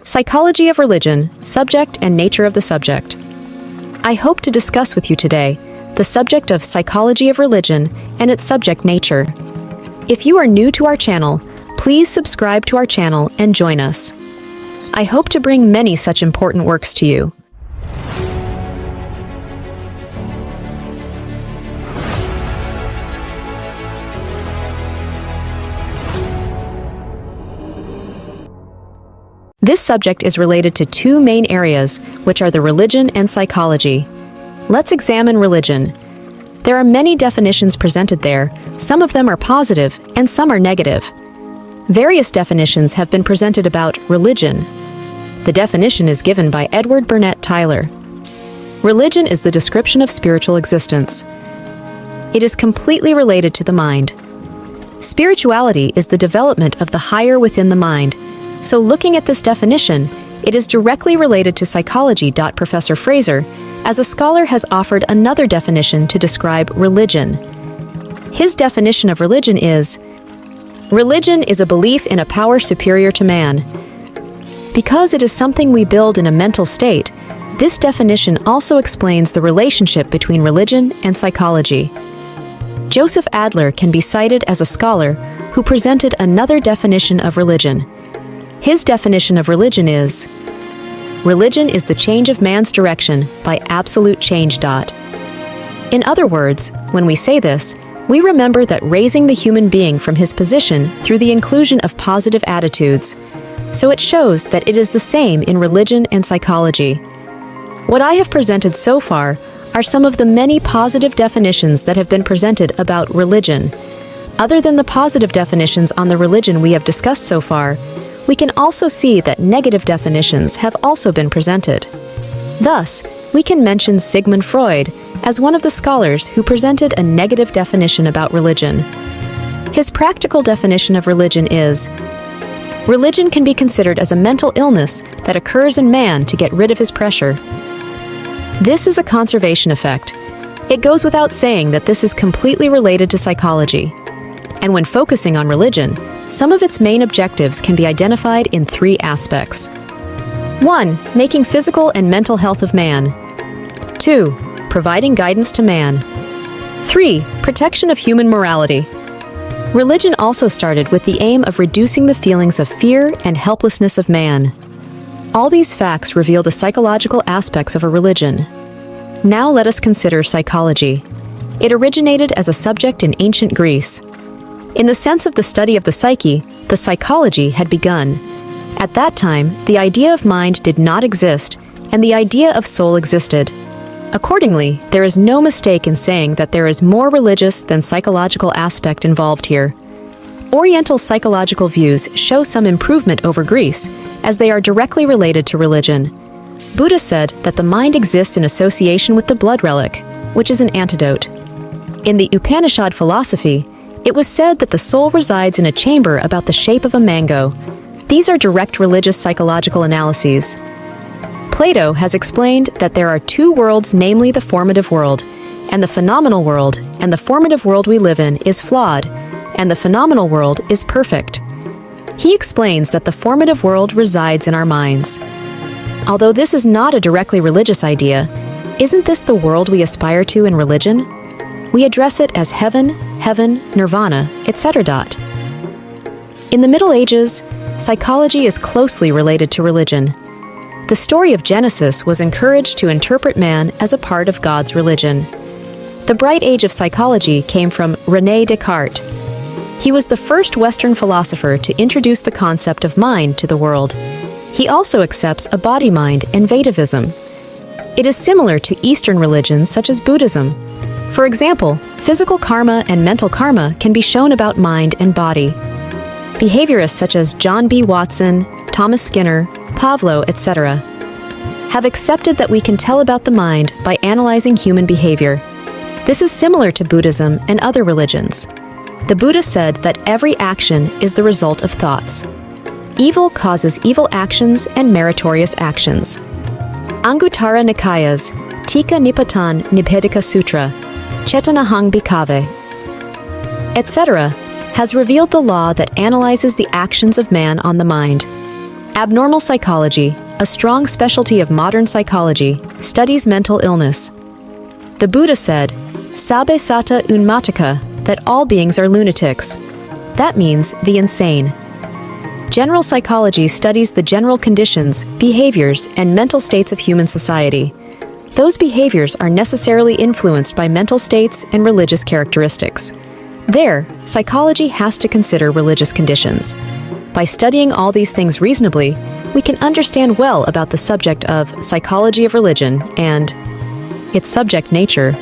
Psychology of religion, subject and nature of the subject. I hope to discuss with you today the subject of psychology of religion and its subject nature. If you are new to our channel, please subscribe to our channel and join us. I hope to bring many such important works to you. This subject is related to two main areas, which are the religion and psychology. Let's examine religion. There are many definitions presented there. Some of them are positive and some are negative. Various definitions have been presented about religion. The definition is given by Edward Burnett Tyler. Religion is the description of spiritual existence. It is completely related to the mind. Spirituality is the development of the higher within the mind. So looking at this definition, it is directly related to psychology. Professor Fraser, as a scholar, has offered another definition to describe religion. His definition of religion is, religion is a belief in a power superior to man. Because it is something we build in a mental state, this definition also explains the relationship between religion and psychology. Joseph Adler can be cited as a scholar who presented another definition of religion. His definition of religion is, religion is the change of man's direction by absolute change. In other words, when we say this, we remember that raising the human being from his position through the inclusion of positive attitudes. So it shows that it is the same in religion and psychology. What I have presented so far are some of the many positive definitions that have been presented about religion. Other than the positive definitions on the religion we have discussed so far, we can also see that negative definitions have also been presented. Thus, we can mention Sigmund Freud as one of the scholars who presented a negative definition about religion. His practical definition of religion is, religion can be considered as a mental illness that occurs in man to get rid of his pressure. This is a conservation effect. It goes without saying that this is completely related to psychology. And when focusing on religion, some of its main objectives can be identified in three aspects. 1. Making physical and mental health of man. 2. Providing guidance to man. 3. Protection of human morality. Religion also started with the aim of reducing the feelings of fear and helplessness of man. All these facts reveal the psychological aspects of a religion. Now let us consider psychology. It originated as a subject in ancient Greece. In the sense of the study of the psyche, the psychology had begun. At that time, the idea of mind did not exist, and the idea of soul existed. Accordingly, there is no mistake in saying that there is more religious than psychological aspect involved here. Oriental psychological views show some improvement over Greece, as they are directly related to religion. Buddha said that the mind exists in association with the blood relic, which is an antidote. In the Upanishad philosophy, it was said that the soul resides in a chamber about the shape of a mango. These are direct religious psychological analyses. Plato has explained that there are two worlds, namely the formative world, and the phenomenal world, and the formative world we live in is flawed, and the phenomenal world is perfect. He explains that the formative world resides in our minds. Although this is not a directly religious idea, isn't this the world we aspire to in religion? We address it as heaven, nirvana, etc. In the Middle Ages, psychology is closely related to religion. The story of Genesis was encouraged to interpret man as a part of God's religion. The bright age of psychology came from René Descartes. He was the first Western philosopher to introduce the concept of mind to the world. He also accepts a body mind and Vedaivism. It is similar to Eastern religions such as Buddhism. For example, physical karma and mental karma can be shown about mind and body. Behaviorists such as John B. Watson, Thomas Skinner, Pavlo, etc. have accepted that we can tell about the mind by analyzing human behavior. This is similar to Buddhism and other religions. The Buddha said that every action is the result of thoughts. Evil causes evil actions and meritorious actions. Anguttara Nikaya's Tika Nipatan Nibbedika Sutra, Chetanahang Bhikkhave, etc., has revealed the law that analyzes the actions of man on the mind. Abnormal psychology, a strong specialty of modern psychology, studies mental illness. The Buddha said, "Sabe sata unmatika," that all beings are lunatics. That means the insane. General psychology studies the general conditions, behaviors, and mental states of human society. Those behaviors are necessarily influenced by mental states and religious characteristics. There, psychology has to consider religious conditions. By studying all these things reasonably, we can understand well about the subject of psychology of religion and its subject nature.